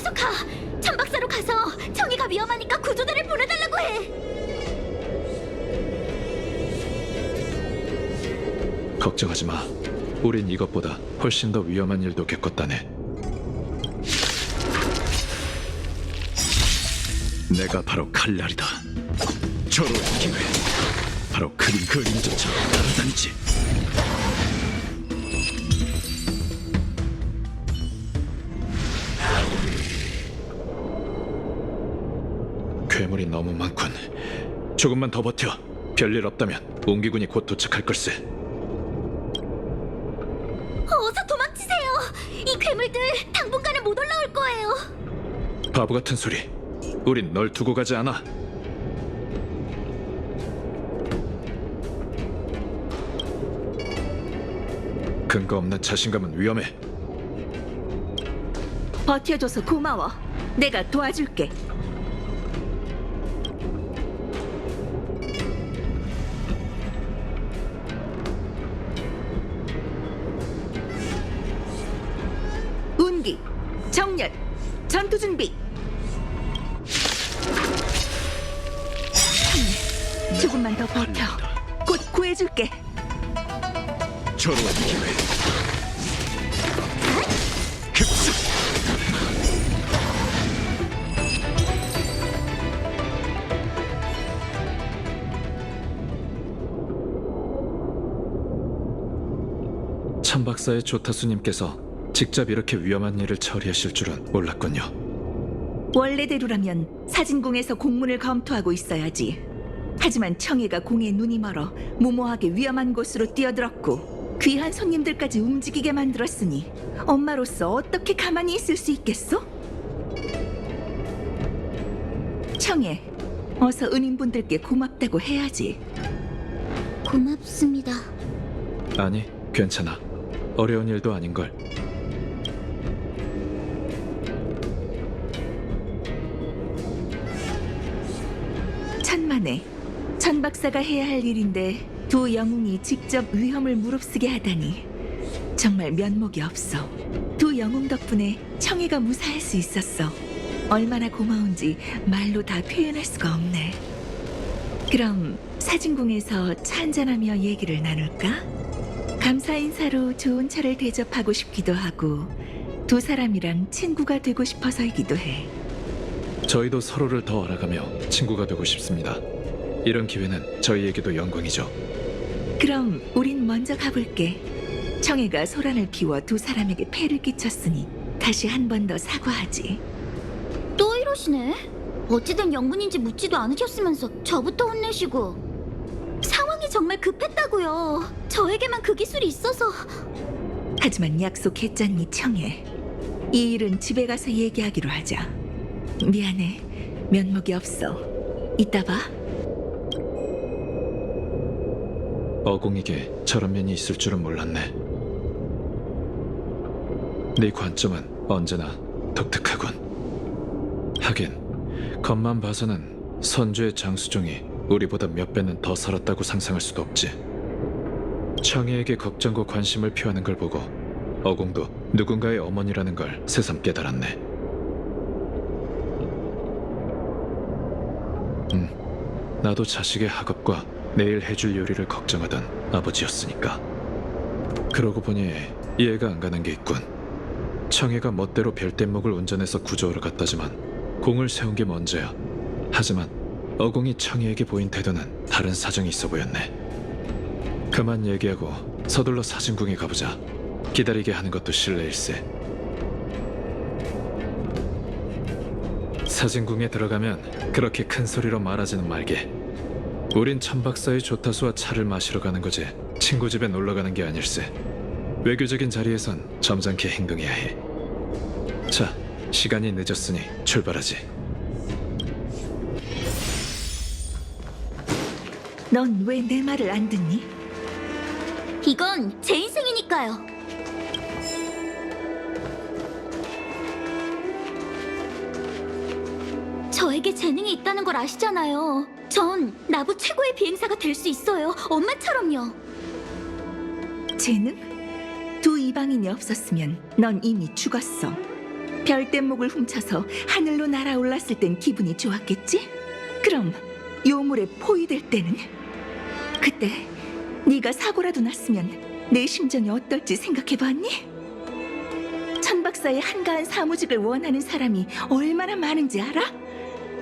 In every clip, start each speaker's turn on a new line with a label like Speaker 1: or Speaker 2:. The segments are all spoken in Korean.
Speaker 1: 어서 가! 천박사로 가서 청이가 위험하니까 구조대를 보내달라고 해!
Speaker 2: 걱정하지 마. 우린 이것보다 훨씬 더 위험한 일도 겪었다네. 내가 바로 칼날이다. 저로의 기회. 바로 그림자처럼 날아다니지. 괴물이 너무 많군. 조금만 더 버텨. 별일 없다면 옹기군이 곧 도착할 걸세.
Speaker 1: 어서 도망치세요! 이 괴물들 당분간은 못 올라올 거예요!
Speaker 2: 바보 같은 소리. 우린 널 두고 가지 않아. 근거 없는 자신감은 위험해.
Speaker 3: 버텨줘서 고마워. 내가 도와줄게. 운기, 정렬, 전투 준비. 조금만 더 버텨. 곧 구해줄게.
Speaker 2: 저로의 기회. 급습. 천박사의 조타수님께서 직접 이렇게 위험한 일을 처리하실 줄은 몰랐군요.
Speaker 3: 원래대로라면 사진궁에서 공문을 검토하고 있어야지. 하지만 청해가 공에 눈이 멀어 무모하게 위험한 곳으로 뛰어들었고 귀한 손님들까지 움직이게 만들었으니 엄마로서 어떻게 가만히 있을 수 있겠어? 청해, 어서 은인분들께 고맙다고 해야지.
Speaker 1: 고맙습니다.
Speaker 2: 아니, 괜찮아. 어려운 일도 아닌걸.
Speaker 3: 천만에 천 박사가 해야 할 일인데 두 영웅이 직접 위험을 무릅쓰게 하다니 정말 면목이 없어. 두 영웅 덕분에 청해가 무사할 수 있었어. 얼마나 고마운지 말로 다 표현할 수가 없네. 그럼 사진궁에서 차 한잔하며 얘기를 나눌까? 감사 인사로 좋은 차를 대접하고 싶기도 하고 두 사람이랑 친구가 되고 싶어서이기도 해.
Speaker 2: 저희도 서로를 더 알아가며 친구가 되고 싶습니다. 이런 기회는 저희에게도 영광이죠.
Speaker 3: 그럼 우린 먼저 가볼게. 청해가 소란을 피워 두 사람에게 폐를 끼쳤으니 다시 한 번 더 사과하지.
Speaker 1: 또 이러시네? 어찌된 영문인지 묻지도 않으셨으면서 저부터 혼내시고. 상황이 정말 급했다고요. 저에게만 그 기술이 있어서.
Speaker 3: 하지만 약속했잖니, 청해. 이 일은 집에 가서 얘기하기로 하자. 미안해, 면목이 없어. 이따 봐.
Speaker 2: 어공에게 저런 면이 있을 줄은 몰랐네. 네 관점은 언제나 독특하군. 하긴 겉만 봐서는 선주의 장수종이 우리보다 몇 배는 더 살았다고 상상할 수도 없지. 청해에게 걱정과 관심을 표하는 걸 보고 어공도 누군가의 어머니라는 걸 새삼 깨달았네. 나도 자식의 학업과 내일 해줄 요리를 걱정하던 아버지였으니까. 그러고 보니 이해가 안 가는 게 있군. 청해가 멋대로 별대목을 운전해서 구조하러 갔다지만 공을 세운 게 먼저야. 하지만 어공이 청해에게 보인 태도는 다른 사정이 있어 보였네. 그만 얘기하고 서둘러 사진궁에 가보자. 기다리게 하는 것도 실례일세. 사진궁에 들어가면 그렇게 큰 소리로 말하지는 말게. 우린 천박사의 조타수와 차를 마시러 가는 거지 친구 집에 놀러 가는 게 아닐세. 외교적인 자리에선 점잖게 행동해야 해. 자, 시간이 늦었으니 출발하지.
Speaker 3: 넌 왜 내 말을 안 듣니?
Speaker 1: 이건 제 인생이니까요. 저에게 재능이 있다는 걸 아시잖아요. 전 나부 최고의 비행사가 될 수 있어요. 엄마처럼요.
Speaker 3: 재능? 두 이방인이 없었으면 넌 이미 죽었어. 별대목을 훔쳐서 하늘로 날아올랐을 땐 기분이 좋았겠지? 그럼 요물에 포위될 때는? 그때 네가 사고라도 났으면 내 심정이 어떨지 생각해봤니? 천박사의 한가한 사무직을 원하는 사람이 얼마나 많은지 알아?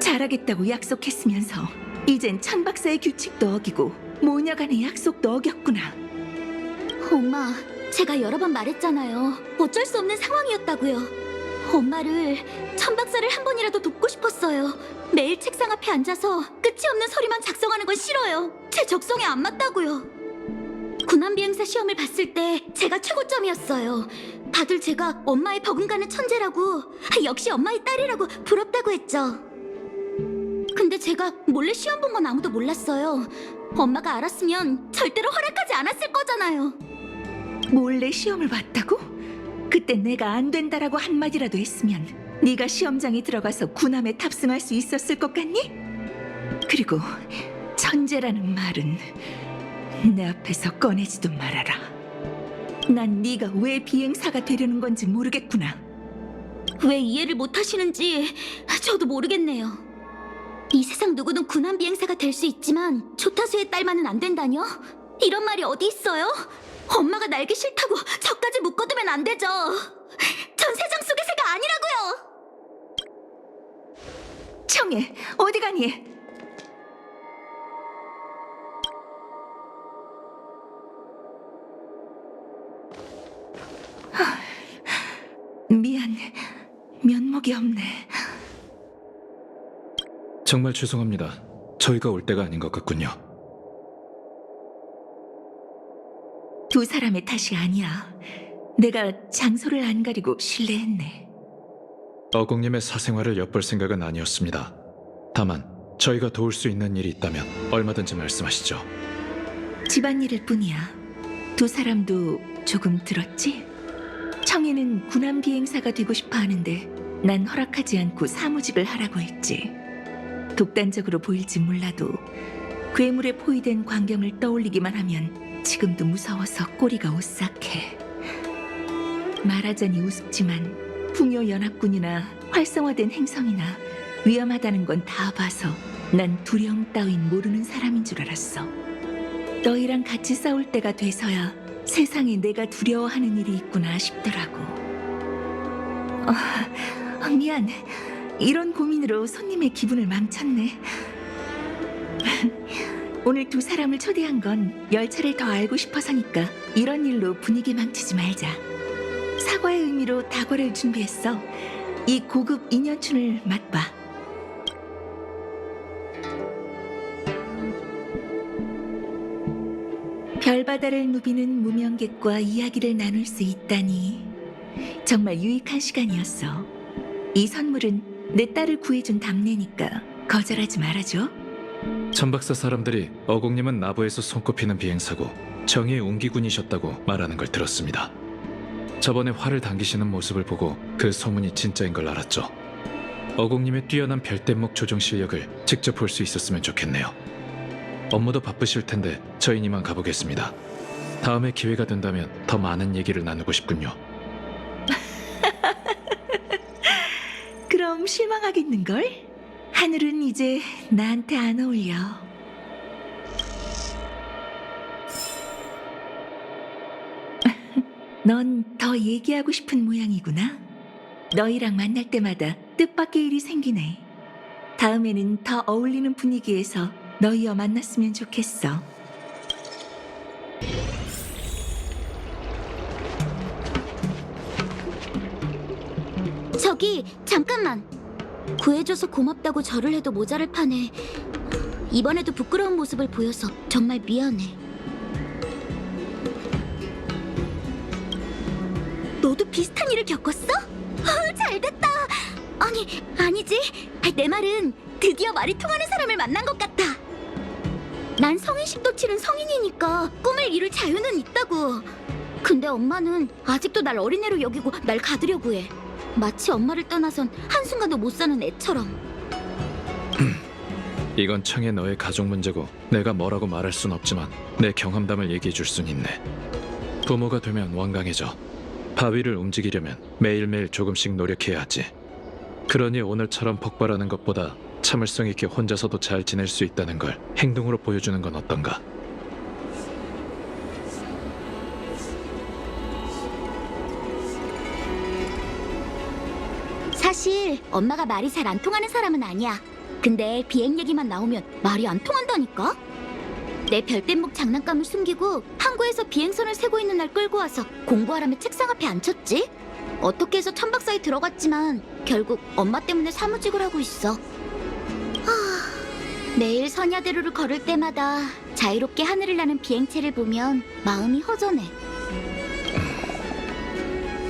Speaker 3: 잘하겠다고 약속했으면서 이젠 천박사의 규칙도 어기고 모녀간의 약속도 어겼구나.
Speaker 1: 엄마, 제가 여러 번 말했잖아요. 어쩔 수 없는 상황이었다고요. 엄마를, 천박사를 한 번이라도 돕고 싶었어요. 매일 책상 앞에 앉아서 끝이 없는 서류만 작성하는 건 싫어요. 제 적성에 안 맞다고요. 군함비행사 시험을 봤을 때 제가 최고점이었어요. 다들 제가 엄마의 버금가는 천재라고, 역시 엄마의 딸이라고 부럽다고 했죠. 근데 제가 몰래 시험 본 건 아무도 몰랐어요. 엄마가 알았으면 절대로 허락하지 않았을 거잖아요.
Speaker 3: 몰래 시험을 봤다고? 그때 내가 안 된다라고 한마디라도 했으면 네가 시험장에 들어가서 군함에 탑승할 수 있었을 것 같니? 그리고 천재라는 말은 내 앞에서 꺼내지도 말아라. 난 네가 왜 비행사가 되려는 건지 모르겠구나.
Speaker 1: 왜 이해를 못 하시는지 저도 모르겠네요. 이 세상 누구든 군함 비행사가 될 수 있지만 조타수의 딸만은 안 된다뇨? 이런 말이 어디 있어요? 엄마가 날기 싫다고 저까지 묶어두면 안 되죠. 전 세상 속의 새가 아니라고요.
Speaker 3: 청해, 어디 가니? 미안, 면목이 없네.
Speaker 2: 정말 죄송합니다. 저희가 올 때가 아닌 것 같군요.
Speaker 3: 두 사람의 탓이 아니야. 내가 장소를 안 가리고 실례했네.
Speaker 2: 어공님의 사생활을 엿볼 생각은 아니었습니다. 다만 저희가 도울 수 있는 일이 있다면 얼마든지 말씀하시죠.
Speaker 3: 집안일일 뿐이야. 두 사람도 조금 들었지? 청이는 군함 비행사가 되고 싶어 하는데 난 허락하지 않고 사무직을 하라고 했지. 독단적으로 보일지 몰라도 괴물에 포위된 광경을 떠올리기만 하면 지금도 무서워서 꼬리가 오싹해. 말하자니 우습지만 풍요연합군이나 활성화된 행성이나 위험하다는 건 다 봐서 난 두려움 따윈 모르는 사람인 줄 알았어. 너희랑 같이 싸울 때가 돼서야 세상에 내가 두려워하는 일이 있구나 싶더라고. 미안. 이런 고민으로 손님의 기분을 망쳤네. 오늘 두 사람을 초대한 건 열차를 더 알고 싶어서니까 이런 일로 분위기 망치지 말자. 사과의 의미로 다과를 준비했어. 이 고급 인연춘을 맛봐. 별바다를 누비는 무명객과 이야기를 나눌 수 있다니 정말 유익한 시간이었어. 이 선물은 내 딸을 구해준 답례니까 거절하지 말아줘.
Speaker 2: 천박사 사람들이 어공님은 나부에서 손꼽히는 비행사고 정의의 운기군이셨다고 말하는 걸 들었습니다. 저번에 활을 당기시는 모습을 보고 그 소문이 진짜인 걸 알았죠. 어공님의 뛰어난 별대목 조종 실력을 직접 볼 수 있었으면 좋겠네요. 업무도 바쁘실 텐데 저희는 이만 가보겠습니다. 다음에 기회가 된다면 더 많은 얘기를 나누고 싶군요.
Speaker 3: 그럼 실망하겠는걸? 하늘은 이제 나한테 안 어울려. 넌 더 얘기하고 싶은 모양이구나. 너희랑 만날 때마다 뜻밖의 일이 생기네. 다음에는 더 어울리는 분위기에서 너희와 만났으면 좋겠어.
Speaker 1: 저기 잠깐만. 구해줘서 고맙다고 절을 해도 모자랄 판에 이번에도 부끄러운 모습을 보여서 정말 미안해. 너도 비슷한 일을 겪었어? 잘됐다. 아니지. 내 말은 드디어 말이 통하는 사람을 만난 것 같아. 난 성인식도 치른 성인이니까 꿈을 이룰 자유는 있다고. 근데 엄마는 아직도 날 어린애로 여기고 날 가두려고 해. 마치 엄마를 떠나선 한순간도 못 사는 애처럼.
Speaker 2: 이건 청의 너의 가족 문제고 내가 뭐라고 말할 순 없지만 내 경험담을 얘기해 줄 순 있네. 부모가 되면 완강해져. 바위를 움직이려면 매일매일 조금씩 노력해야 하지. 그러니 오늘처럼 폭발하는 것보다 참을성 있게 혼자서도 잘 지낼 수 있다는 걸 행동으로 보여주는 건 어떤가?
Speaker 1: 사실 엄마가 말이 잘 안 통하는 사람은 아니야. 근데 비행 얘기만 나오면 말이 안 통한다니까? 내 별뗏목 장난감을 숨기고 항구에서 비행선을 세고 있는 날 끌고 와서 공부하라며 책상 앞에 앉혔지? 어떻게 해서 천박사에 들어갔지만 결국 엄마 때문에 사무직을 하고 있어. 매일 선야대로를 걸을 때마다 자유롭게 하늘을 나는 비행체를 보면 마음이 허전해.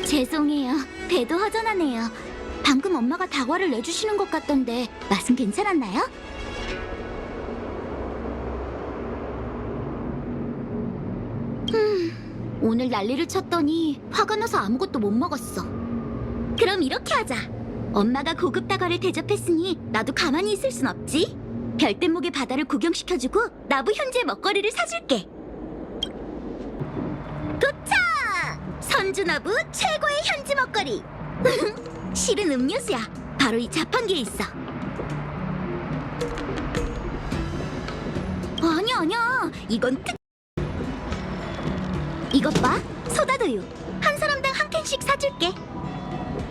Speaker 1: 죄송해요. 배도 허전하네요. 방금 엄마가 다과를 내주시는 것 같던데 맛은 괜찮았나요? 오늘 난리를 쳤더니 화가 나서 아무것도 못 먹었어. 그럼 이렇게 하자. 엄마가 고급 다과를 대접했으니 나도 가만히 있을 순 없지. 별뗏목의 바다를 구경시켜주고 나부 현지의 먹거리를 사줄게. 도착! 선주나부 최고의 현지 먹거리. 실은 음료수야. 바로 이 자판기에 있어. 아니야. 이건 이것 봐. 소다두유. 한 사람당 한 캔씩 사줄게.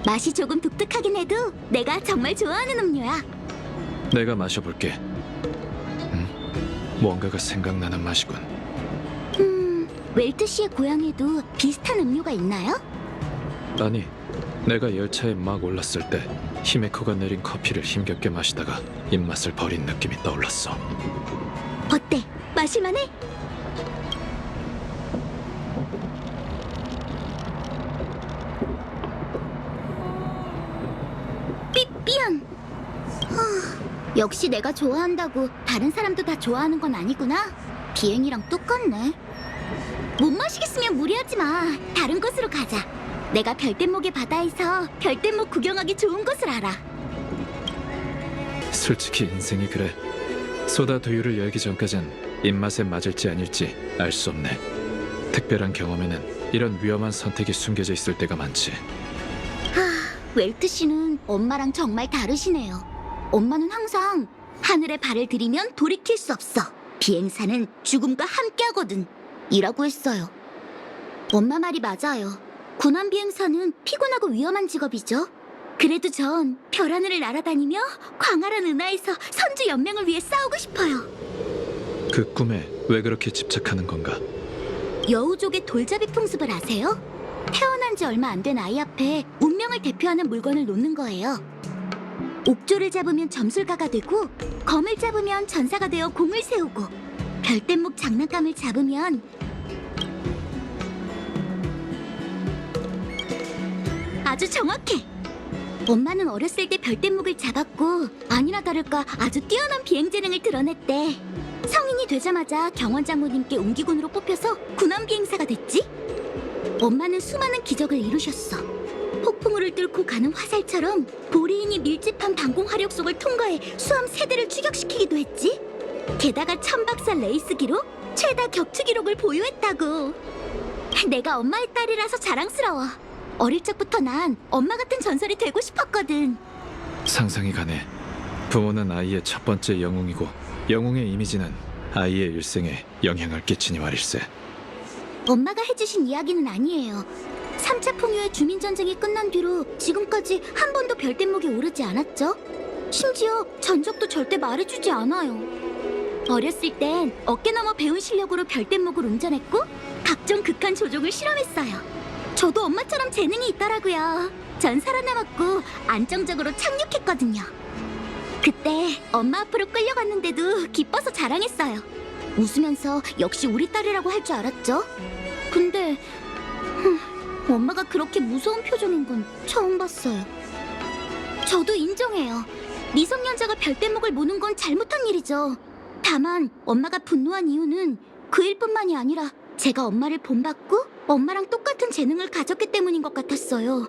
Speaker 1: 맛이 조금 독특하긴 해도 내가 정말 좋아하는 음료야.
Speaker 2: 내가 마셔볼게. 뭔가가 생각나는 맛이군.
Speaker 1: 웰트시의 고향에도 비슷한 음료가 있나요?
Speaker 2: 아니, 내가 열차에 막 올랐을 때 히메코가 내린 커피를 힘겹게 마시다가 입맛을 버린 느낌이 떠올랐어.
Speaker 1: 어때? 마실만해? 삐삐연. 역시 내가 좋아한다고 다른 사람도 다 좋아하는 건 아니구나. 비행이랑 똑같네. 못 마시겠으면 무리하지 마. 다른 곳으로 가자. 내가 별뗏목의 바다에서 별뗏목 구경하기 좋은 곳을 알아.
Speaker 2: 솔직히 인생이 그래. 소다 두유를 열기 전까진 입맛에 맞을지 아닐지 알 수 없네. 특별한 경험에는 이런 위험한 선택이 숨겨져 있을 때가 많지.
Speaker 1: 웰트 씨는 엄마랑 정말 다르시네요. 엄마는 항상 하늘에 발을 들이면 돌이킬 수 없어. 비행사는 죽음과 함께하거든. 이라고 했어요. 엄마 말이 맞아요. 군함 비행사는 피곤하고 위험한 직업이죠. 그래도 전 별하늘을 날아다니며 광활한 은하에서 선주 연맹을 위해 싸우고 싶어요.
Speaker 2: 그 꿈에 왜 그렇게 집착하는 건가?
Speaker 1: 여우족의 돌잡이 풍습을 아세요? 태어난 지 얼마 안 된 아이 앞에 운명을 대표하는 물건을 놓는 거예요. 옥조를 잡으면 점술가가 되고, 검을 잡으면 전사가 되어 공을 세우고, 별뗏목 장난감을 잡으면 아주 정확해. 엄마는 어렸을 때 별뗏목을 잡았고 아니나 다를까 아주 뛰어난 비행 재능을 드러냈대. 성인이 되자마자 경원 장모님께 옹기군으로 뽑혀서 군함 비행사가 됐지. 엄마는 수많은 기적을 이루셨어. 폭풍우를 뚫고 가는 화살처럼 보리인이 밀집한 방공 화력 속을 통과해 수함 3대를 추격시키기도 했지. 게다가 천박사 레이스 기록, 최다 격투 기록을 보유했다고. 내가 엄마의 딸이라서 자랑스러워. 어릴 적부터 난 엄마 같은 전설이 되고 싶었거든.
Speaker 2: 상상이 가네. 부모는 아이의 첫 번째 영웅이고 영웅의 이미지는 아이의 일생에 영향을 끼치니 말일세.
Speaker 1: 엄마가 해주신 이야기는 아니에요. 3차 풍요의 주민전쟁이 끝난 뒤로 지금까지 한 번도 별뗏목에 오르지 않았죠. 심지어 전적도 절대 말해주지 않아요. 어렸을 땐 어깨 너머 배운 실력으로 별뗏목을 운전했고 각종 극한 조종을 실험했어요. 저도 엄마처럼 재능이 있더라고요. 전 살아남았고 안정적으로 착륙했거든요. 그때 엄마 앞으로 끌려갔는데도 기뻐서 자랑했어요. 웃으면서 역시 우리 딸이라고 할 줄 알았죠. 근데 엄마가 그렇게 무서운 표정인 건 처음 봤어요. 저도 인정해요. 미성년자가 별뗏목을 모는 건 잘못한 일이죠. 다만 엄마가 분노한 이유는 그 일뿐만이 아니라 제가 엄마를 본받고 엄마랑 똑같은 재능을 가졌기 때문인 것 같았어요.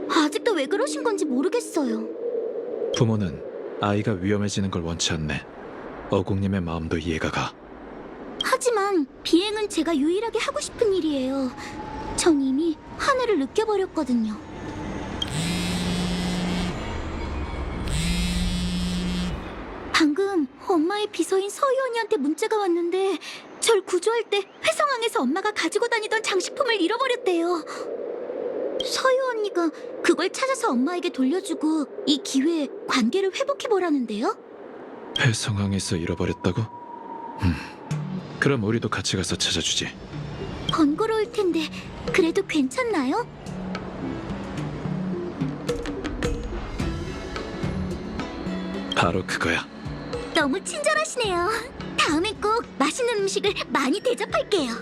Speaker 1: 아직도 왜 그러신 건지 모르겠어요.
Speaker 2: 부모는 아이가 위험해지는 걸 원치 않네. 어국님의 마음도 이해가 가.
Speaker 1: 하지만 비행은 제가 유일하게 하고 싶은 일이에요. 전 이미 하늘을 느껴버렸거든요. 방금 엄마의 비서인 서희 언니한테 문자가 왔는데 절 구조할 때 회성항에서 엄마가 가지고 다니던 장식품을 잃어버렸대요. 서희 언니가 그걸 찾아서 엄마에게 돌려주고 이 기회에 관계를 회복해보라는데요?
Speaker 2: 회성항에서 잃어버렸다고? 그럼 우리도 같이 가서 찾아주지.
Speaker 1: 번거로울 텐데 그래도 괜찮나요?
Speaker 2: 바로 그거야.
Speaker 1: 너무 친절하시네요. 다음엔 꼭 맛있는 음식을 많이 대접할게요.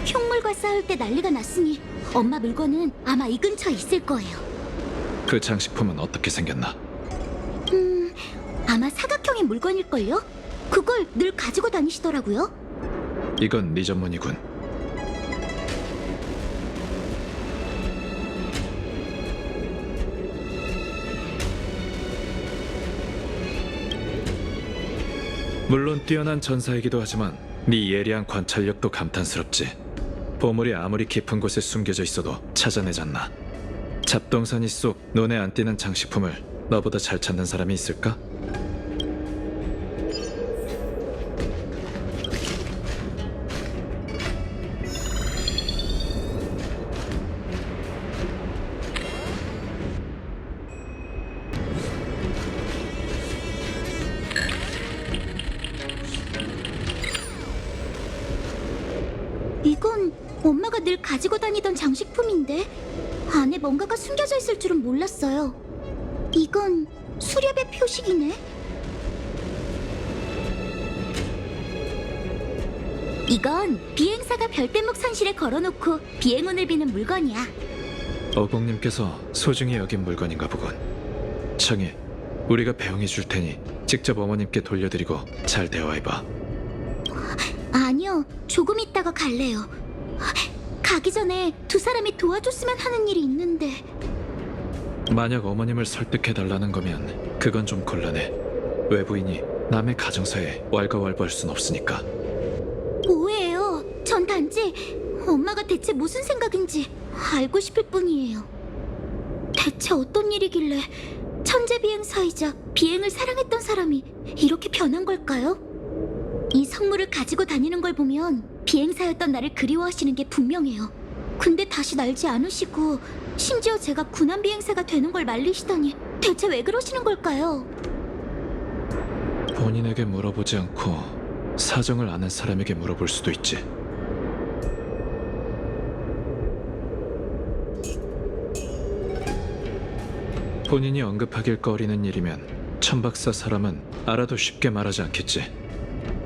Speaker 1: 흉물과 싸울 때 난리가 났으니 엄마 물건은 아마 이 근처에 있을 거예요.
Speaker 2: 그 장식품은 어떻게 생겼나?
Speaker 1: 아마 사각형의 물건일걸요? 그걸 늘 가지고 다니시더라고요.
Speaker 2: 이건 네 전문이군. 물론 뛰어난 전사이기도 하지만 네 예리한 관찰력도 감탄스럽지. 보물이 아무리 깊은 곳에 숨겨져 있어도 찾아내잖나. 잡동사니 속 눈에 안 띄는 장식품을 너보다 잘 찾는 사람이 있을까?
Speaker 1: 이건 엄마가 늘 가지고 다니던 장식품인데 안에 뭔가가 숨겨져 있을 줄은 몰랐어요. 이건 수렵의 표식이네. 이건 비행사가 별대목 산실에 걸어놓고 비행운을 비는 물건이야.
Speaker 2: 어공님께서 소중히 여긴 물건인가 보군. 청해, 우리가 배웅해 줄 테니 직접 어머님께 돌려드리고 잘 대화해봐.
Speaker 1: 아니요, 조금 있다가 갈래요. 가기 전에 두 사람이 도와줬으면 하는 일이 있는데.
Speaker 2: 만약 어머님을 설득해달라는 거면 그건 좀 곤란해. 외부인이 남의 가정사에 왈가왈부할 순 없으니까.
Speaker 1: 오해예요. 전 단지 엄마가 대체 무슨 생각인지 알고 싶을 뿐이에요. 대체 어떤 일이길래 천재 비행사이자 비행을 사랑했던 사람이 이렇게 변한 걸까요? 이 선물을 가지고 다니는 걸 보면 비행사였던 나를 그리워하시는 게 분명해요. 근데 다시 날지 않으시고 심지어 제가 군함 비행사가 되는 걸 말리시다니 대체 왜 그러시는 걸까요?
Speaker 2: 본인에게 물어보지 않고 사정을 아는 사람에게 물어볼 수도 있지. 본인이 언급하길 꺼리는 일이면 천박사 사람은 알아도 쉽게 말하지 않겠지.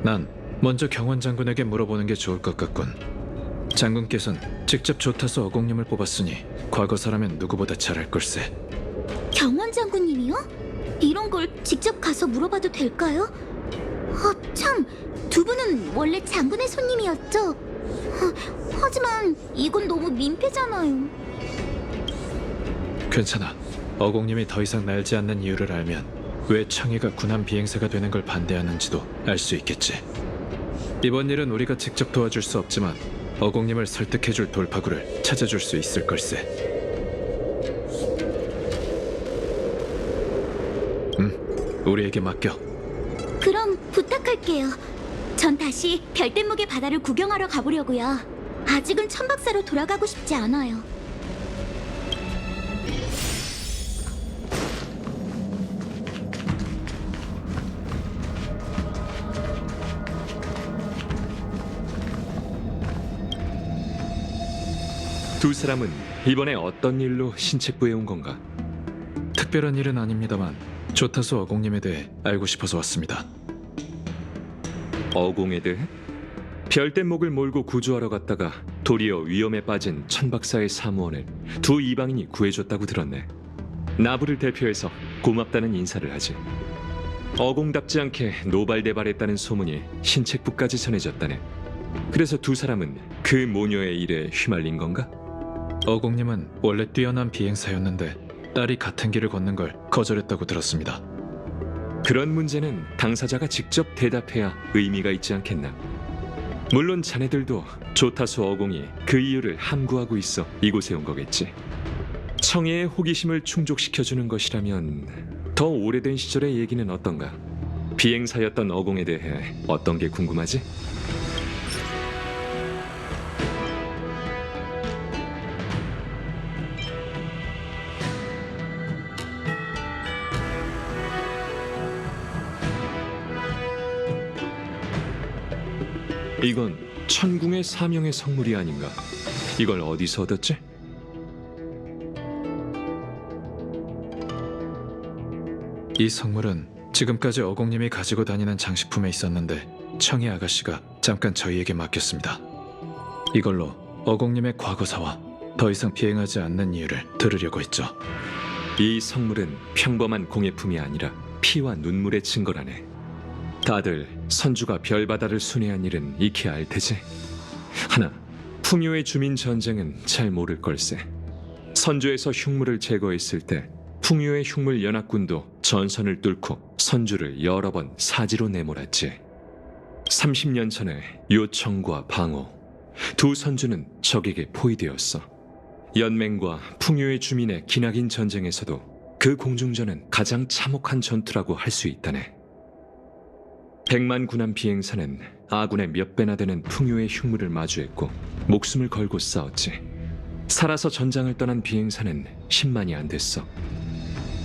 Speaker 2: 난 먼저 경원 장군에게 물어보는 게 좋을 것 같군. 장군께선 직접 조타수 어공님을 뽑았으니 과거사라면 누구보다 잘할 걸세.
Speaker 1: 경원 장군님이요? 이런 걸 직접 가서 물어봐도 될까요? 참, 두 분은 원래 장군의 손님이었죠? 하지만 이건 너무 민폐잖아요.
Speaker 2: 괜찮아. 어공님이 더 이상 날지 않는 이유를 알면 왜 청해가 군함 비행사가 되는 걸 반대하는지도 알 수 있겠지. 이번 일은 우리가 직접 도와줄 수 없지만 어공님을 설득해줄 돌파구를 찾아줄 수 있을 걸세. 우리에게 맡겨.
Speaker 1: 그럼 부탁할게요. 전 다시 별대목의 바다를 구경하러 가보려고요. 아직은 천박사로 돌아가고 싶지 않아요.
Speaker 4: 두 사람은 이번에 어떤 일로 신책부에 온 건가?
Speaker 2: 특별한 일은 아닙니다만 조타수 어공님에 대해 알고 싶어서 왔습니다.
Speaker 4: 어공에 대해? 별대목을 몰고 구조하러 갔다가 도리어 위험에 빠진 천박사의 사무원을 두 이방인이 구해줬다고 들었네. 나부를 대표해서 고맙다는 인사를 하지. 어공답지 않게 노발대발했다는 소문이 신책부까지 전해졌다네. 그래서 두 사람은 그 모녀의 일에 휘말린 건가?
Speaker 2: 어공님은 원래 뛰어난 비행사였는데 딸이 같은 길을 걷는 걸 거절했다고 들었습니다.
Speaker 4: 그런 문제는 당사자가 직접 대답해야 의미가 있지 않겠나? 물론 자네들도 조타수 어공이 그 이유를 함구하고 있어 이곳에 온 거겠지. 청해의 호기심을 충족시켜주는 것이라면 더 오래된 시절의 얘기는 어떤가? 비행사였던 어공에 대해 어떤 게 궁금하지? 이건 천궁의 사명의 성물이 아닌가? 이걸 어디서 얻었지?
Speaker 2: 이 성물은 지금까지 어공님이 가지고 다니는 장식품에 있었는데 청해 아가씨가 잠깐 저희에게 맡겼습니다. 이걸로 어공님의 과거사와 더 이상 비행하지 않는 이유를 들으려고 했죠.
Speaker 4: 이 성물은 평범한 공예품이 아니라 피와 눈물의 증거라네. 다들 선주가 별바다를 순회한 일은 익히 알 테지. 하나, 풍요의 주민 전쟁은 잘 모를 걸세. 선주에서 흉물을 제거했을 때 풍요의 흉물 연합군도 전선을 뚫고 선주를 여러 번 사지로 내몰았지. 30년 전에 요청과 방호, 두 선주는 적에게 포위되었어. 연맹과 풍요의 주민의 기나긴 전쟁에서도 그 공중전은 가장 참혹한 전투라고 할 수 있다네. 100만 군함 비행사는 아군의 몇 배나 되는 풍요의 흉물을 마주했고 목숨을 걸고 싸웠지. 살아서 전장을 떠난 비행사는 10만이 안 됐어.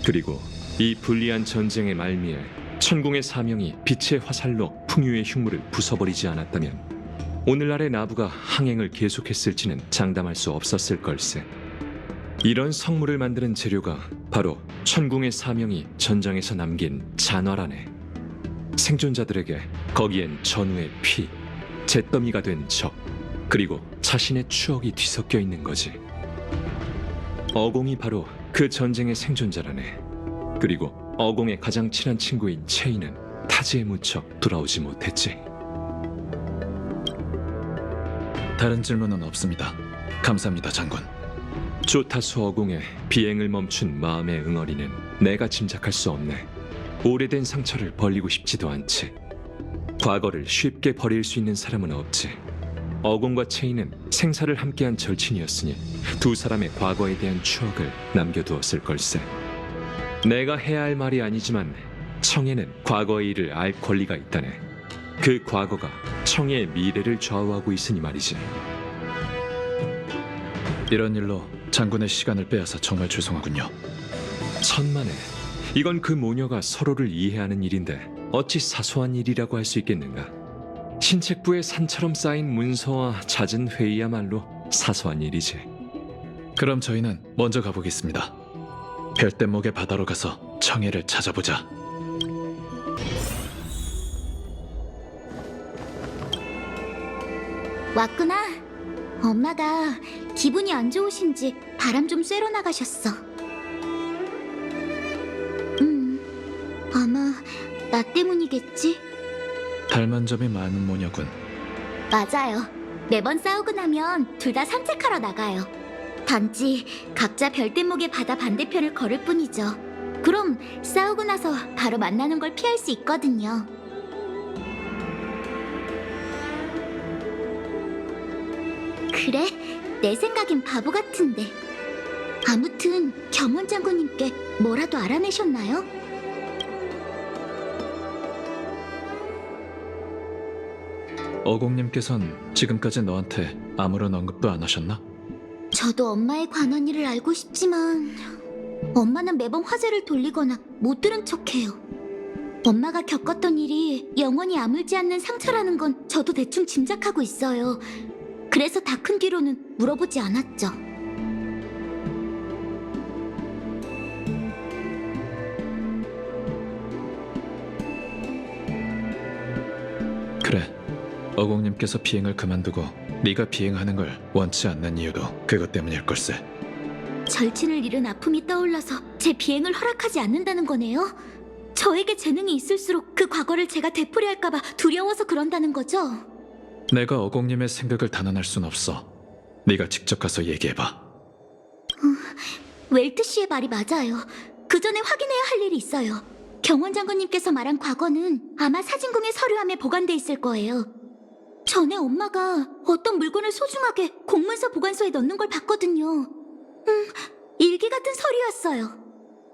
Speaker 4: 그리고 이 불리한 전쟁의 말미에 천궁의 사명이 빛의 화살로 풍요의 흉물을 부숴버리지 않았다면 오늘날의 나부가 항행을 계속했을지는 장담할 수 없었을 걸세. 이런 성물을 만드는 재료가 바로 천궁의 사명이 전장에서 남긴 잔화라네. 생존자들에게 거기엔 전우의 피, 잿더미가 된 적, 그리고 자신의 추억이 뒤섞여 있는 거지. 어공이 바로 그 전쟁의 생존자라네. 그리고 어공의 가장 친한 친구인 체이는 타지에 묻혀 돌아오지 못했지.
Speaker 2: 다른 질문은 없습니다. 감사합니다, 장군.
Speaker 4: 조타수 어공의 비행을 멈춘 마음의 응어리는 내가 짐작할 수 없네. 오래된 상처를 벌리고 싶지도 않지. 과거를 쉽게 버릴 수 있는 사람은 없지. 어공과 체이는 생사를 함께한 절친이었으니 두 사람의 과거에 대한 추억을 남겨두었을 걸세. 내가 해야 할 말이 아니지만 청해는 과거의 일을 알 권리가 있다네. 그 과거가 청해의 미래를 좌우하고 있으니 말이지.
Speaker 2: 이런 일로 장군의 시간을 빼앗아 정말 죄송하군요.
Speaker 4: 천만에 이건 그 모녀가 서로를 이해하는 일인데 어찌 사소한 일이라고 할 수 있겠는가. 신책부에 산처럼 쌓인 문서와 잦은 회의야말로 사소한 일이지.
Speaker 2: 그럼 저희는 먼저 가보겠습니다. 별대목의 바다로 가서 청해를 찾아보자.
Speaker 1: 왔구나. 엄마가 기분이 안 좋으신지 바람 좀 쐬러 나가셨어. 아마 나 때문이겠지?
Speaker 2: 닮은 점이 많은 모녀군.
Speaker 1: 맞아요. 매번 싸우고 나면 둘 다 산책하러 나가요. 단지 각자 별대목의 바다 반대편을 걸을 뿐이죠. 그럼 싸우고 나서 바로 만나는 걸 피할 수 있거든요. 그래? 내 생각엔 바보 같은데. 아무튼 경원 장군님께 뭐라도 알아내셨나요?
Speaker 2: 어공님께선 지금까지 너한테 아무런 언급도 안 하셨나?
Speaker 1: 저도 엄마에 관한 일을 알고 싶지만 엄마는 매번 화제를 돌리거나 못 들은 척해요. 엄마가 겪었던 일이 영원히 아물지 않는 상처라는 건 저도 대충 짐작하고 있어요. 그래서 다 큰 뒤로는 물어보지 않았죠.
Speaker 2: 그래. 어공님께서 비행을 그만두고 네가 비행하는 걸 원치 않는 이유도 그것 때문일 걸세.
Speaker 1: 절친을 잃은 아픔이 떠올라서 제 비행을 허락하지 않는다는 거네요? 저에게 재능이 있을수록 그 과거를 제가 되풀이할까봐 두려워서 그런다는 거죠?
Speaker 2: 내가 어공님의 생각을 단언할 순 없어. 네가 직접 가서 얘기해봐.
Speaker 1: 웰트 씨의 말이 맞아요. 그 전에 확인해야 할 일이 있어요. 경원 장군님께서 말한 과거는 아마 사진궁의 서류함에 보관돼 있을 거예요. 전에 엄마가 어떤 물건을 소중하게 공문서 보관소에 넣는 걸 봤거든요. 일기 같은 서류였어요.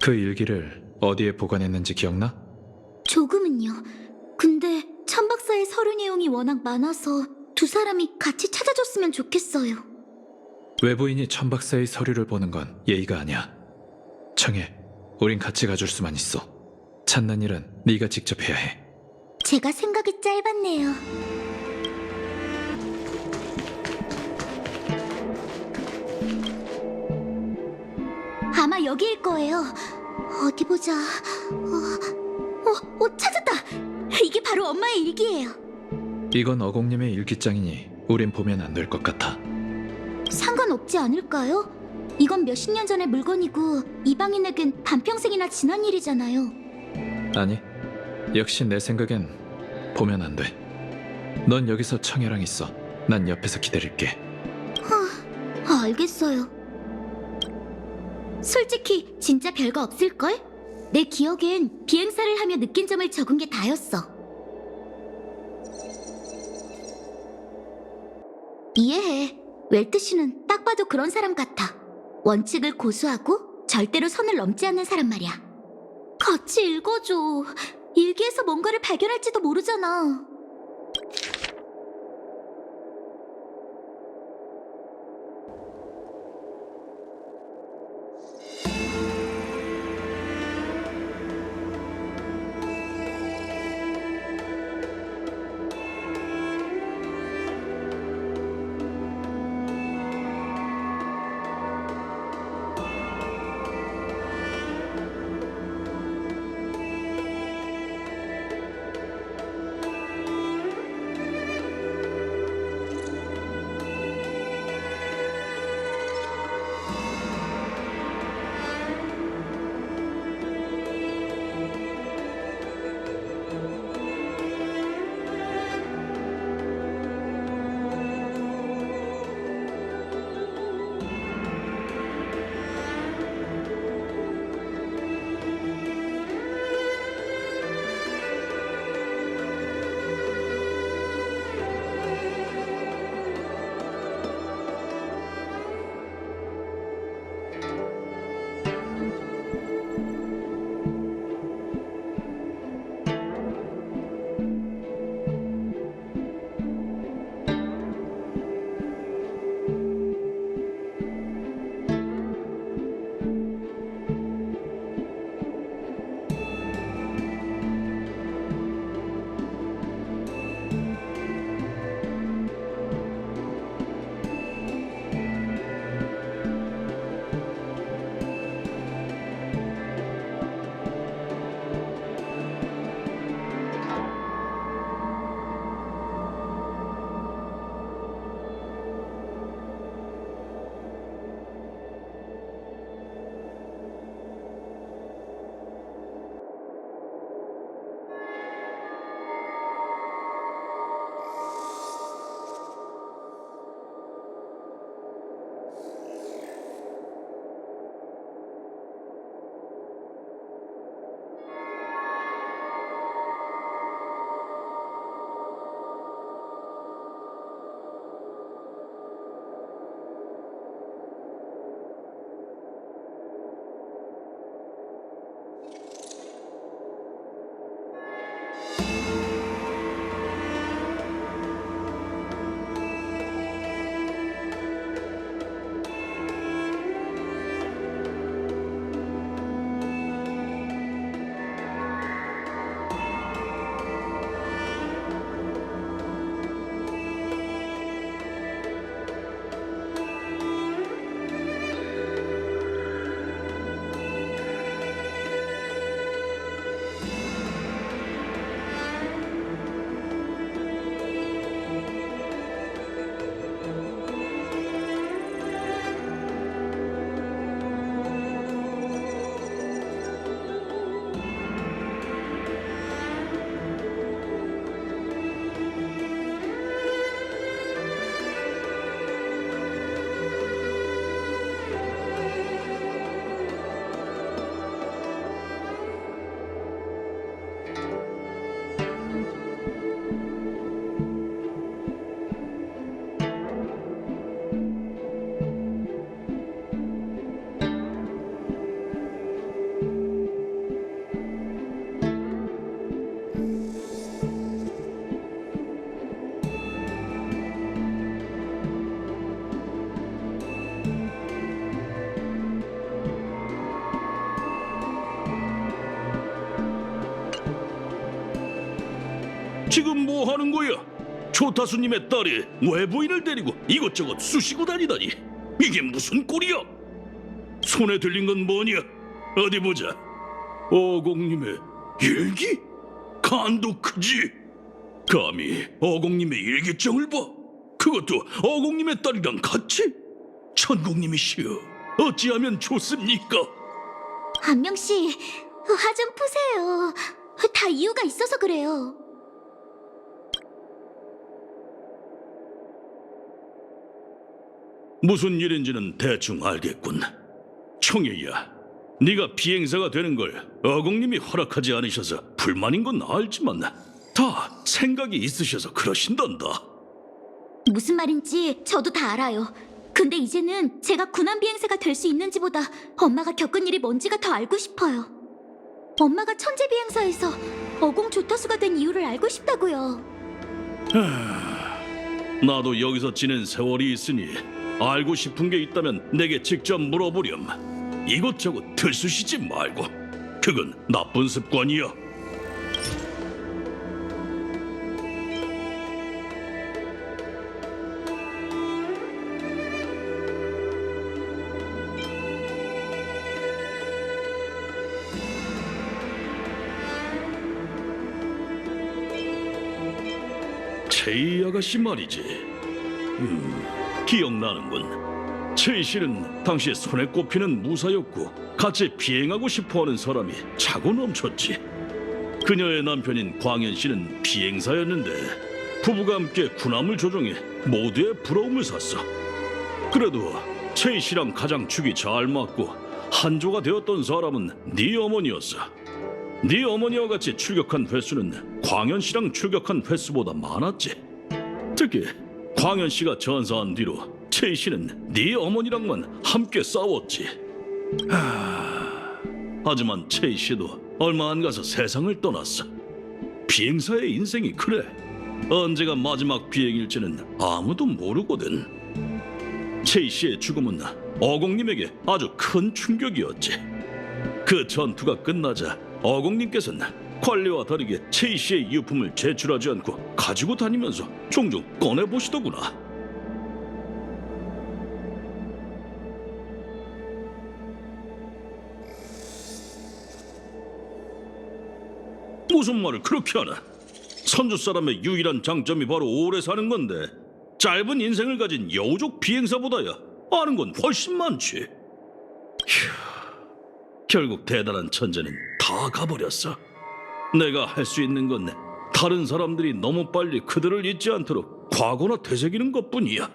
Speaker 2: 그 일기를 어디에 보관했는지 기억나?
Speaker 1: 조금은요. 근데 천 박사의 서류 내용이 워낙 많아서 두 사람이 같이 찾아줬으면 좋겠어요.
Speaker 2: 외부인이 천 박사의 서류를 보는 건 예의가 아니야. 청해, 우린 같이 가줄 수만 있어. 찾는 일은 네가 직접 해야 해.
Speaker 1: 제가 생각이 짧았네요. 아마 여기일 거예요. 어디 보자. 찾았다. 이게 바로 엄마의 일기예요.
Speaker 2: 이건 어공님의 일기장이니 우린 보면 안 될 것 같아.
Speaker 1: 상관없지 않을까요? 이건 몇십 년 전의 물건이고 이방인에겐 반평생이나 지난 일이잖아요.
Speaker 2: 아니, 역시 내 생각엔 보면 안 돼. 넌 여기서 청해랑 있어. 난 옆에서 기다릴게.
Speaker 1: 알겠어요. 솔직히 진짜 별거 없을걸? 내 기억엔 비행사를 하며 느낀 점을 적은 게 다였어. 이해해. 웰트 씨는 딱 봐도 그런 사람 같아. 원칙을 고수하고 절대로 선을 넘지 않는 사람 말이야. 같이 읽어줘. 일기에서 뭔가를 발견할지도 모르잖아.
Speaker 5: 지금 뭐 하는 거야? 조타수님의 딸이 외부인을 데리고 이것저것 쑤시고 다니다니 이게 무슨 꼴이야? 손에 들린 건 뭐냐? 어디 보자. 어공님의 일기? 간도 크지? 감히 어공님의 일기장을 봐? 그것도 어공님의 딸이랑 같이? 천공님이시여 어찌하면 좋습니까?
Speaker 1: 안명 씨, 화 좀 푸세요. 다 이유가 있어서 그래요.
Speaker 5: 무슨 일인지는 대충 알겠군. 청예야, 네가 비행사가 되는 걸 어공님이 허락하지 않으셔서 불만인 건 알지만 다 생각이 있으셔서 그러신단다.
Speaker 1: 무슨 말인지 저도 다 알아요. 근데 이제는 제가 군함 비행사가 될 수 있는지보다 엄마가 겪은 일이 뭔지가 더 알고 싶어요. 엄마가 천재 비행사에서 어공 조타수가 된 이유를 알고 싶다고요.
Speaker 5: 나도 여기서 지낸 세월이 있으니 알고 싶은 게 있다면 내게 직접 물어보렴. 이것저것 들쑤시지 말고. 그건 나쁜 습관이야. 최이 아가씨 말이지. 기억나는군. 최이 씨는 당시 손에 꼽히는 무사였고 같이 비행하고 싶어하는 사람이 차고 넘쳤지. 그녀의 남편인 광현 씨는 비행사였는데 부부가 함께 군함을 조종해 모두의 부러움을 샀어. 그래도 최이 씨랑 가장 축이 잘 맞고 한조가 되었던 사람은 네 어머니였어. 네 어머니와 같이 출격한 횟수는 광현 씨랑 출격한 횟수보다 많았지. 특히 광현 씨가 전사한 뒤로 최희 씨는 네 어머니랑만 함께 싸웠지. 하지만 최희 씨도 얼마 안 가서 세상을 떠났어. 비행사의 인생이 그래. 언제가 마지막 비행일지는 아무도 모르거든. 최희 씨의 죽음은 어공님에게 아주 큰 충격이었지. 그 전투가 끝나자 어공님께서는 관리와 다르게 최희 씨의 유품을 제출하지 않고 가지고 다니면서 종종 꺼내보시더구나. 무슨 말을 그렇게 하나? 선주 사람의 유일한 장점이 바로 오래 사는 건데 짧은 인생을 가진 여우족 비행사보다야 아는 건 훨씬 많지. 결국 대단한 천재는 다 가버렸어. 내가 할 수 있는 건 다른 사람들이 너무 빨리 그들을 잊지 않도록 과거나 되새기는 것뿐이야.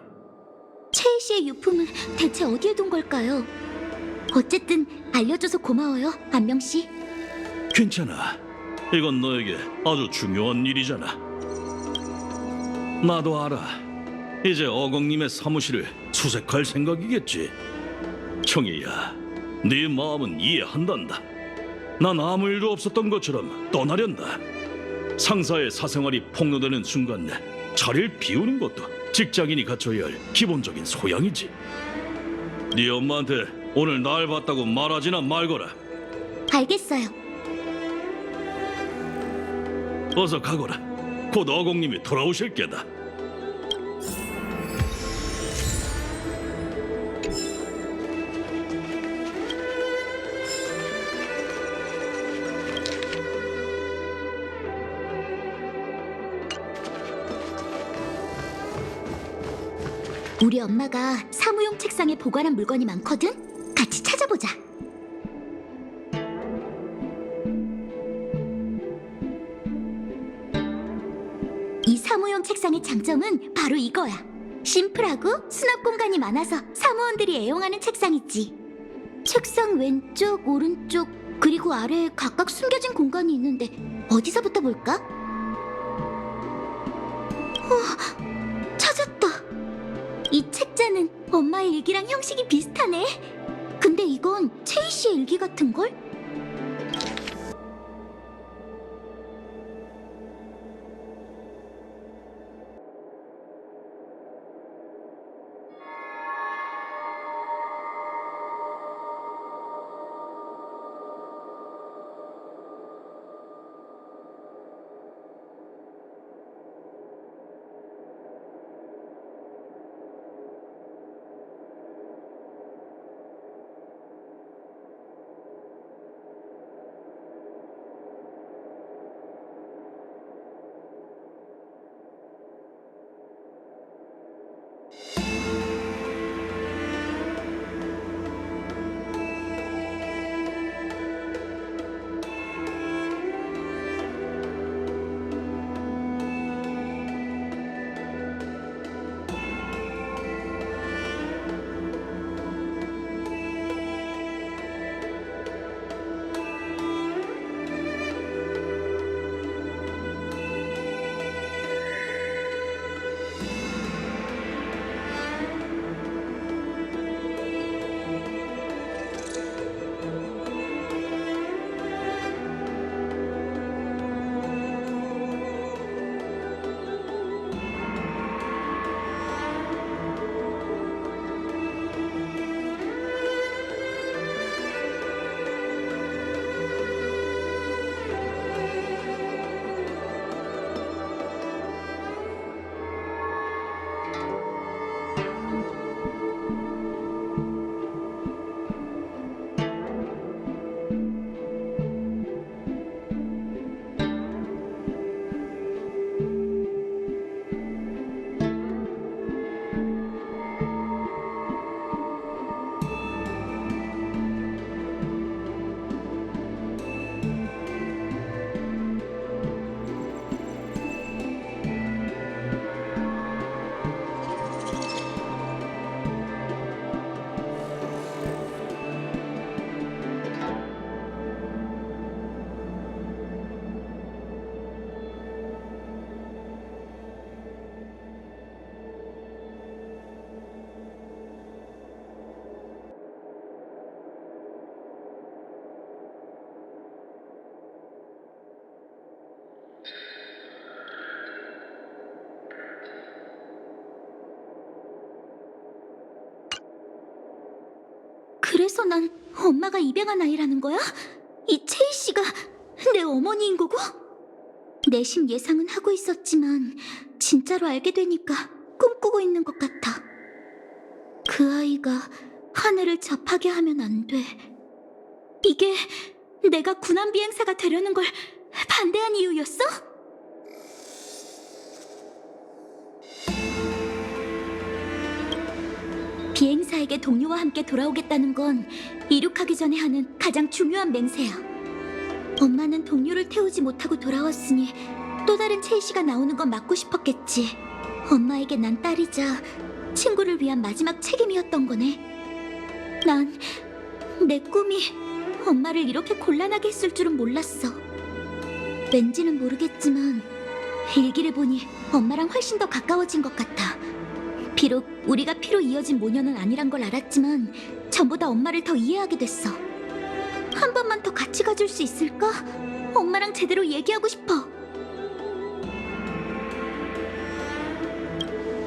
Speaker 1: 최희 씨의 유품은 대체 어디에 둔 걸까요? 어쨌든 알려줘서 고마워요, 안명 씨.
Speaker 5: 괜찮아. 이건 너에게 아주 중요한 일이잖아. 나도 알아. 이제 어공님의 사무실을 수색할 생각이겠지. 청이야, 네 마음은 이해한단다. 난 아무 일도 없었던 것처럼 떠나련다. 상사의 사생활이 폭로되는 순간 자리를 비우는 것도 직장인이 갖춰야 할 기본적인 소양이지. 네 엄마한테 오늘 날 봤다고 말하지나 말거라.
Speaker 1: 알겠어요.
Speaker 5: 어서 가거라. 곧 어공님이 돌아오실 게다.
Speaker 1: 우리 엄마가 사무용 책상에 보관한 물건이 많거든? 같이 찾아보자. 이 사무용 책상의 장점은 바로 이거야. 심플하고 수납 공간이 많아서 사무원들이 애용하는 책상이지. 책상 왼쪽, 오른쪽, 그리고 아래에 각각 숨겨진 공간이 있는데 어디서부터 볼까? 찾았다. 이 책자는 엄마의 일기랑 형식이 비슷하네. 근데 이건 최희 씨의 일기 같은걸? 그래서 난 엄마가 입양한 아이라는 거야? 이 채희 씨가 내 어머니인 거고? 내심 예상은 하고 있었지만 진짜로 알게 되니까 꿈꾸고 있는 것 같아. 그 아이가 하늘을 접하게 하면 안 돼. 이게 내가 군함 비행사가 되려는 걸 반대한 이유였어? 비행사에게 동료와 함께 돌아오겠다는 건 이륙하기 전에 하는 가장 중요한 맹세야. 엄마는 동료를 태우지 못하고 돌아왔으니 또 다른 채희 씨가 나오는 건 막고 싶었겠지. 엄마에게 난 딸이자 친구를 위한 마지막 책임이었던 거네. 난 내 꿈이 엄마를 이렇게 곤란하게 했을 줄은 몰랐어. 왠지는 모르겠지만 일기를 보니 엄마랑 훨씬 더 가까워진 것 같아. 비록 우리가 피로 이어진 모녀는 아니란 걸 알았지만 전보다 엄마를 더 이해하게 됐어. 한 번만 더 같이 가줄 수 있을까? 엄마랑 제대로 얘기하고 싶어.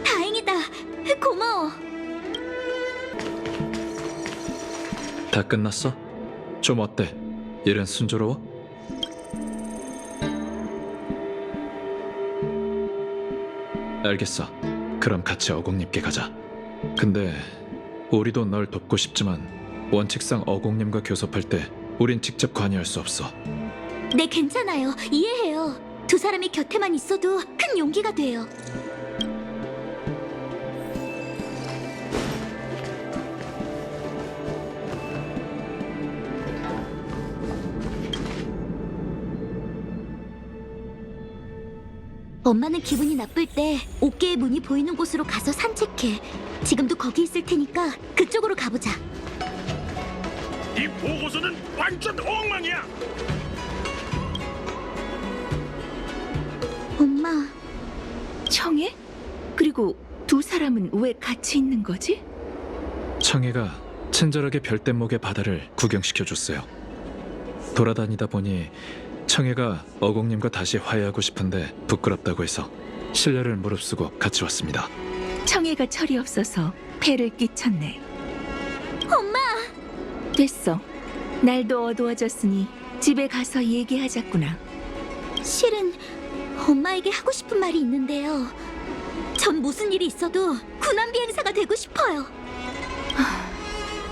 Speaker 1: 다행이다. 고마워.
Speaker 2: 다 끝났어? 좀 어때? 일은 순조로워? 알겠어. 그럼 같이 어공님께 가자. 근데 우리도 널 돕고 싶지만 원칙상 어공님과 교섭할 때 우린 직접 관여할 수 없어.
Speaker 1: 네, 괜찮아요. 이해해요. 두 사람이 곁에만 있어도 큰 용기가 돼요. 엄마는 기분이 나쁠 때 옥계의 문이 보이는 곳으로 가서 산책해. 지금도 거기 있을 테니까 그쪽으로 가보자.
Speaker 5: 이 보고서는 완전 엉망이야.
Speaker 1: 엄마,
Speaker 3: 청해? 그리고 두 사람은 왜 같이 있는 거지?
Speaker 2: 청해가 친절하게 별대목의 바다를 구경시켜줬어요. 돌아다니다 보니 청해가 어공님과 다시 화해하고 싶은데 부끄럽다고 해서 신뢰를 무릅쓰고 같이 왔습니다.
Speaker 3: 청해가 철이 없어서 폐를 끼쳤네.
Speaker 1: 엄마!
Speaker 3: 됐어. 날도 어두워졌으니 집에 가서 얘기하자꾸나.
Speaker 1: 실은 엄마에게 하고 싶은 말이 있는데요. 전 무슨 일이 있어도 군함 비행사가 되고 싶어요.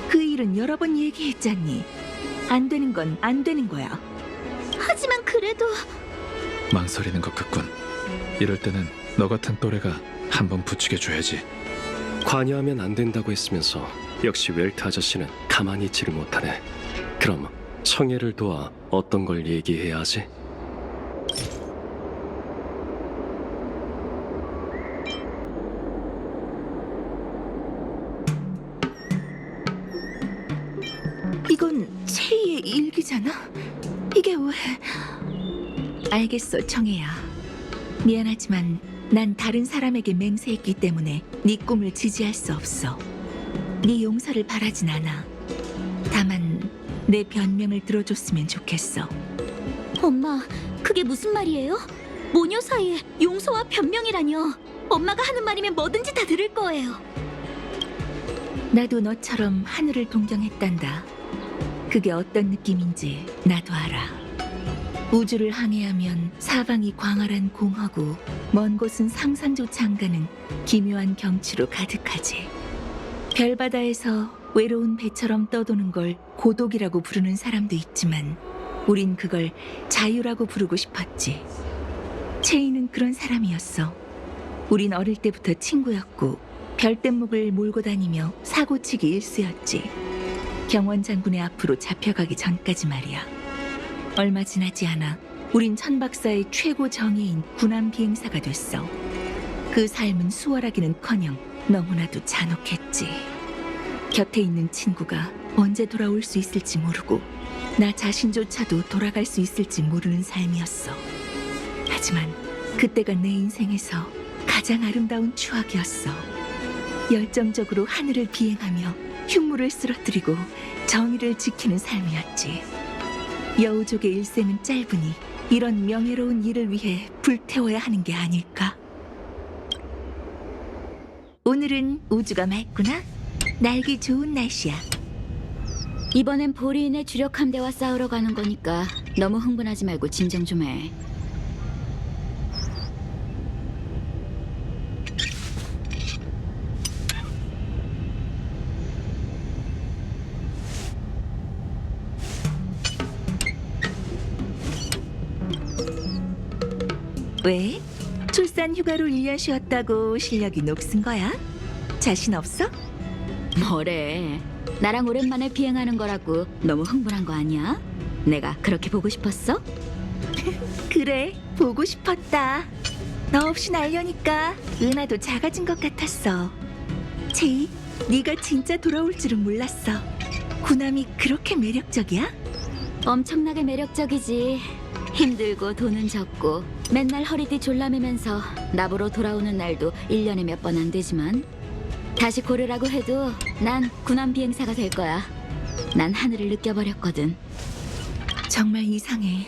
Speaker 3: 그 일은 여러 번 얘기했잖니. 안 되는 건 안 되는 거야.
Speaker 1: 하지만 그래도
Speaker 2: 망설이는 것 같군. 이럴 때는 너 같은 또래가 한번 부추겨줘야지.
Speaker 6: 관여하면 안 된다고 했으면서 역시 웰트 아저씨는 가만히 있지를 못하네. 그럼 청해를 도와 어떤 걸 얘기해야 하지?
Speaker 3: 이건 채희의 일기잖아? 이게 왜... 알겠어, 청해야. 미안하지만 난 다른 사람에게 맹세했기 때문에 네 꿈을 지지할 수 없어. 네 용서를 바라진 않아. 다만 내 변명을 들어줬으면 좋겠어.
Speaker 1: 엄마, 그게 무슨 말이에요? 모녀 사이에 용서와 변명이라뇨. 엄마가 하는 말이면 뭐든지 다 들을 거예요.
Speaker 3: 나도 너처럼 하늘을 동경했단다. 그게 어떤 느낌인지 나도 알아. 우주를 항해하면 사방이 광활한 공허고 먼 곳은 상상조차 안 가는 기묘한 경치로 가득하지. 별바다에서 외로운 배처럼 떠도는 걸 고독이라고 부르는 사람도 있지만 우린 그걸 자유라고 부르고 싶었지. 채이는 그런 사람이었어. 우린 어릴 때부터 친구였고 별대목을 몰고 다니며 사고치기 일쑤였지. 경원 장군의 앞으로 잡혀가기 전까지 말이야. 얼마 지나지 않아 우린 천박사의 최고 정예인 군함 비행사가 됐어. 그 삶은 수월하기는커녕 너무나도 잔혹했지. 곁에 있는 친구가 언제 돌아올 수 있을지 모르고 나 자신조차도 돌아갈 수 있을지 모르는 삶이었어. 하지만 그때가 내 인생에서 가장 아름다운 추억이었어. 열정적으로 하늘을 비행하며 흉물을 쓰러뜨리고 정의를 지키는 삶이었지. 여우족의 일생은 짧으니 이런 명예로운 일을 위해 불태워야 하는 게 아닐까? 오늘은 우주가 맑구나. 날기 좋은 날씨야.
Speaker 1: 이번엔 보리인의 주력 함대와 싸우러 가는 거니까 너무 흥분하지 말고 진정 좀 해.
Speaker 3: 왜? 출산 휴가로 1년 쉬었다고 실력이 녹슨 거야? 자신 없어?
Speaker 1: 뭐래? 나랑 오랜만에 비행하는 거라고 너무 흥분한 거 아니야? 내가 그렇게 보고 싶었어?
Speaker 3: 그래, 보고 싶었다. 너 없이 날려니까 은하도 작아진 것 같았어. 제이, 네가 진짜 돌아올 줄은 몰랐어. 구남이 그렇게 매력적이야?
Speaker 1: 엄청나게 매력적이지. 힘들고 돈은 적고 맨날 허리띠 졸라매면서 나보러 돌아오는 날도 1년에 몇 번 안 되지만 다시 고르라고 해도 난 군함 비행사가 될 거야. 난 하늘을 느껴버렸거든.
Speaker 3: 정말 이상해.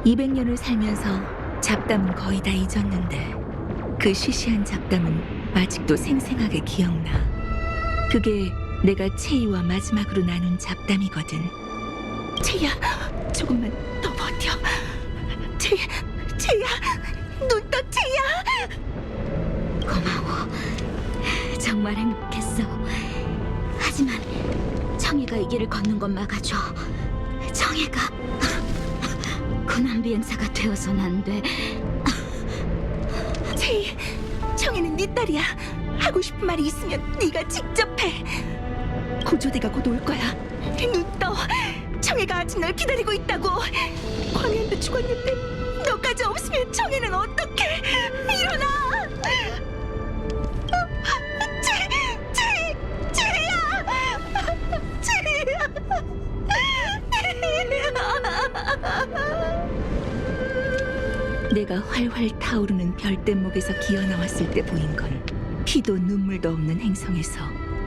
Speaker 3: 200년을 살면서 잡담은 거의 다 잊었는데 그 시시한 잡담은 아직도 생생하게 기억나. 그게 내가 채이와 마지막으로 나눈 잡담이거든. 채이야, 조금만 더 버텨. 채이야, 눈 떠, 채이야.
Speaker 1: 고마워. 정말 행복했어. 하지만 청해가 이 길을 걷는 건 막아줘. 청해가 군함 비행사가 되어선 안 돼.
Speaker 3: 채이, 청이는 네 딸이야. 하고 싶은 말이 있으면 네가 직접 해. 고조대가 곧 올 거야. 눈 떠. 청해가 아직 널 기다리고 있다고. 광현도 죽었는데 너까지 없으면 청해는 어떡해. 일어나. 내가 활활 타오르는 별대목에서 기어나왔을 때 보인 건 피도 눈물도 없는 행성에서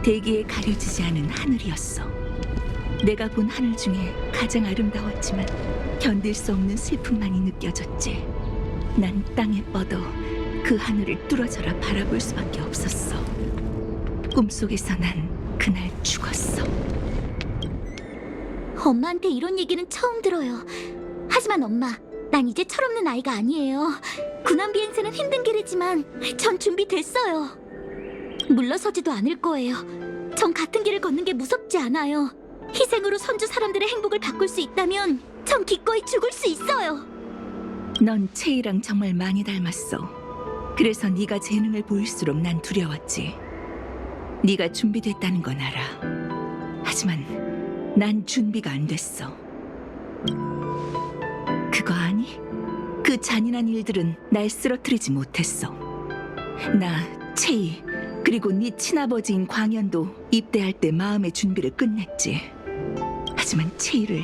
Speaker 3: 대기에 가려지지 않은 하늘이었어. 내가 본 하늘 중에 가장 아름다웠지만 견딜 수 없는 슬픔만이 느껴졌지. 난 땅에 뻗어 그 하늘을 뚫어져라 바라볼 수밖에 없었어. 꿈속에서 난 그날 죽었어.
Speaker 1: 엄마한테 이런 얘기는 처음 들어요. 하지만 엄마, 난 이제 철없는 아이가 아니에요. 군함 비행사는 힘든 길이지만 전 준비됐어요. 물러서지도 않을 거예요. 전 같은 길을 걷는 게 무섭지 않아요. 희생으로 선주 사람들의 행복을 바꿀 수 있다면 전 기꺼이 죽을 수 있어요.
Speaker 3: 넌 채이랑 정말 많이 닮았어. 그래서 네가 재능을 보일수록 난 두려웠지. 네가 준비됐다는 건 알아. 하지만 난 준비가 안 됐어. 그거 아니? 그 잔인한 일들은 날 쓰러뜨리지 못했어. 나, 채이, 그리고 네 친아버지인 광현도 입대할 때 마음의 준비를 끝냈지. 하지만 채이를,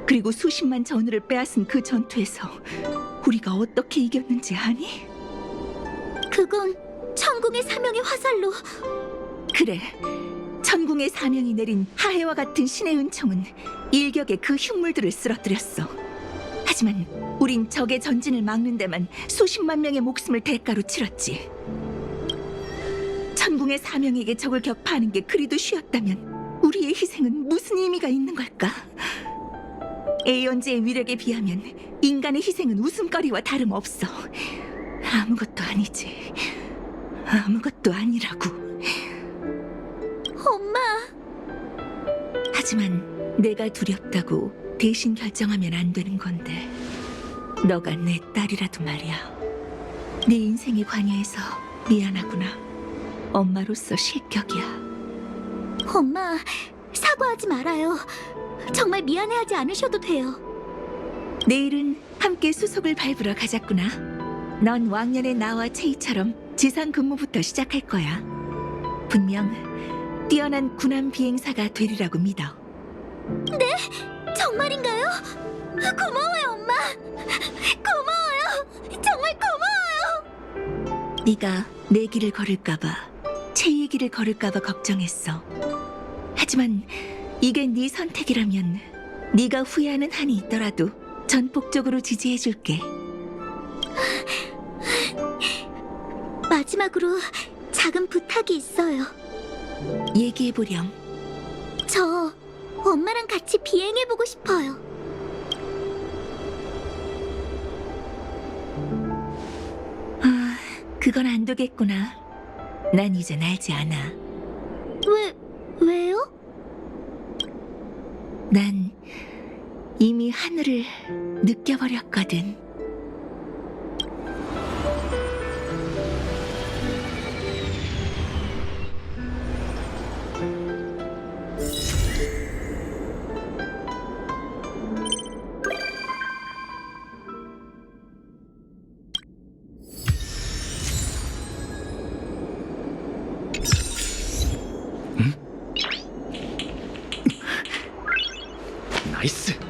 Speaker 3: 그리고 수십만 전우를 빼앗은 그 전투에서 우리가 어떻게 이겼는지 아니?
Speaker 1: 그건 천궁의 사명의 화살로.
Speaker 3: 그래, 천궁의 사명이 내린 하해와 같은 신의 은총은 일격에 그 흉물들을 쓰러뜨렸어. 하지만 우린 적의 전진을 막는 데만 수십만 명의 목숨을 대가로 치렀지. 천궁의 사명에게 적을 격파하는 게 그리도 쉬웠다면 우리의 희생은 무슨 의미가 있는 걸까? 에이언즈의 위력에 비하면 인간의 희생은 웃음거리와 다름없어. 아무것도 아니지. 아무것도 아니라고.
Speaker 1: 엄마,
Speaker 3: 하지만 내가 두렵다고 대신 결정하면 안 되는 건데, 너가 내 딸이라도 말이야. 네 인생에 관여해서 미안하구나. 엄마로서 실격이야.
Speaker 1: 엄마, 사과하지 말아요. 정말 미안해하지 않으셔도 돼요.
Speaker 3: 내일은 함께 수속을 밟으러 가자꾸나. 넌 왕년의 나와 채이처럼 지상 근무부터 시작할 거야. 분명 뛰어난 군함 비행사가 되리라고 믿어.
Speaker 1: 정말인가요? 고마워요, 엄마. 고마워요. 정말 고마워요.
Speaker 3: 네가 내 길을 걸을까봐, 채이의 길을 걸을까봐 걱정했어. 하지만 이게 네 선택이라면 네가 후회하는 한이 있더라도 전폭적으로 지지해줄게.
Speaker 1: 마지막으로 작은 부탁이 있어요.
Speaker 3: 얘기해보렴.
Speaker 1: 저 엄마랑 같이 비행해보고 싶어요.
Speaker 3: 그건 안 되겠구나. 난 이제 날지 않아.
Speaker 1: 왜요?
Speaker 3: 난 이미 하늘을 느껴버렸거든.
Speaker 6: 나이스.